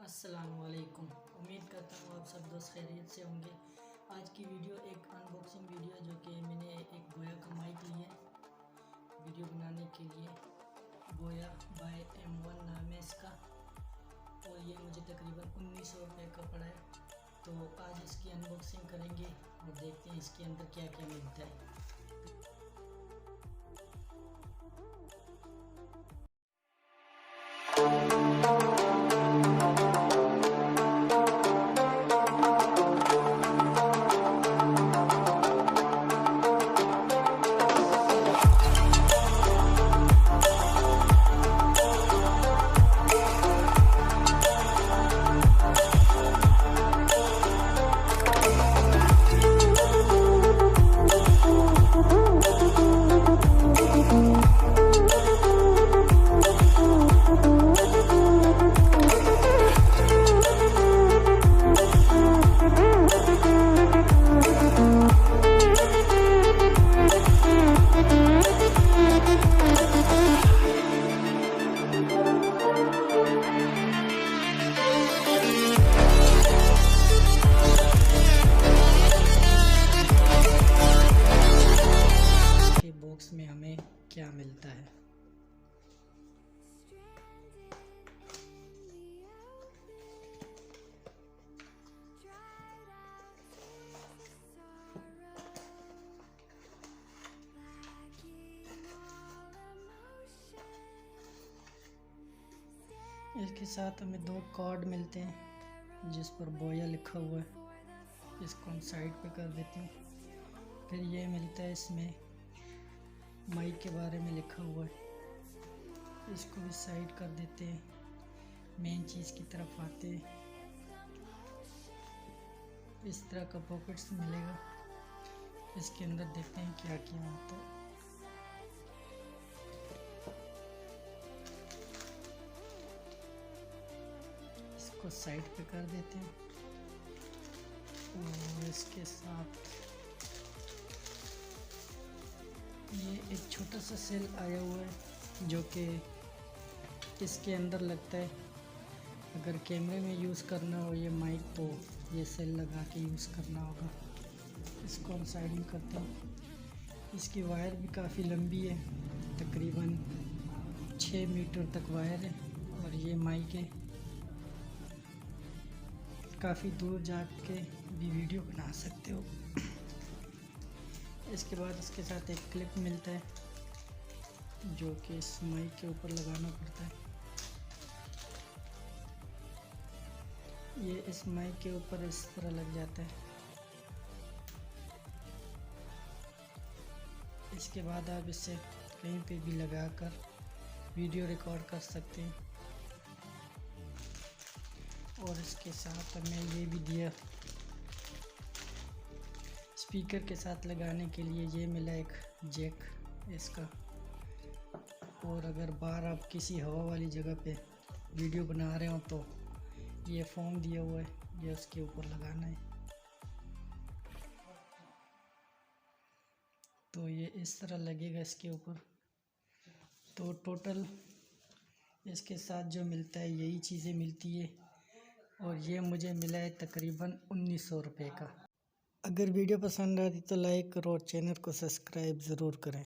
अस्सलामुअलैकुम। उम्मीद करता हूँ आप सब दोस्त खैरियत से होंगे। आज की वीडियो एक अनबॉक्सिंग वीडियो जो कि मैंने एक बोया का माइक लिया है वीडियो बनाने के लिए। बोया बाय M1 नाम है इसका और ये मुझे तकरीबन 1900 रुपये का पड़ा है। तो आज इसकी अनबॉक्सिंग करेंगे और देखते हैं इसके अंदर क्या क्या मिलता है। बॉक्स में हमें क्या मिलता है। इसके साथ हमें 2 कार्ड मिलते हैं जिस पर बोया लिखा हुआ है। इसको हम साइड पे कर देते हैं। फिर ये मिलता है, इसमें माइक के बारे में लिखा हुआ है। इसको भी साइड कर देते हैं। मेन चीज़ की तरफ आते हैं। इस तरह का पॉकेट्स मिलेगा। इसके अंदर देखते हैं क्या क्या होता है। इसको साइड पे कर देते हैं और इसके साथ ये एक छोटा सा सेल आया हुआ है जो कि इसके अंदर लगता है। अगर कैमरे में यूज़ करना हो ये माइक तो ये सेल लगा के यूज़ करना होगा। इसको हम साइड में करते हैं। इसकी वायर भी काफ़ी लंबी है, तकरीबन 6 मीटर तक वायर है और ये माइक है। काफ़ी दूर जाके भी वीडियो बना सकते हो। इसके बाद इसके साथ एक क्लिप मिलता है जो कि इस माइक के ऊपर लगाना पड़ता है। ये इस माइक के ऊपर इस तरह लग जाता है। इसके बाद आप इसे कहीं पे भी लगाकर वीडियो रिकॉर्ड कर सकते हैं। और इसके साथ हमें ये भी दिया, स्पीकर के साथ लगाने के लिए ये मिला एक जैक इसका। और अगर बाहर आप किसी हवा वाली जगह पे वीडियो बना रहे हो तो ये फ़ोन दिया हुआ है, ये उसके ऊपर लगाना है। तो ये इस तरह लगेगा इसके ऊपर। तो टोटल इसके साथ जो मिलता है यही चीज़ें मिलती है और ये मुझे मिला है तकरीबन 1900 रुपये का। अगर वीडियो पसंद आती तो लाइक करो और चैनल को सब्सक्राइब ज़रूर करें।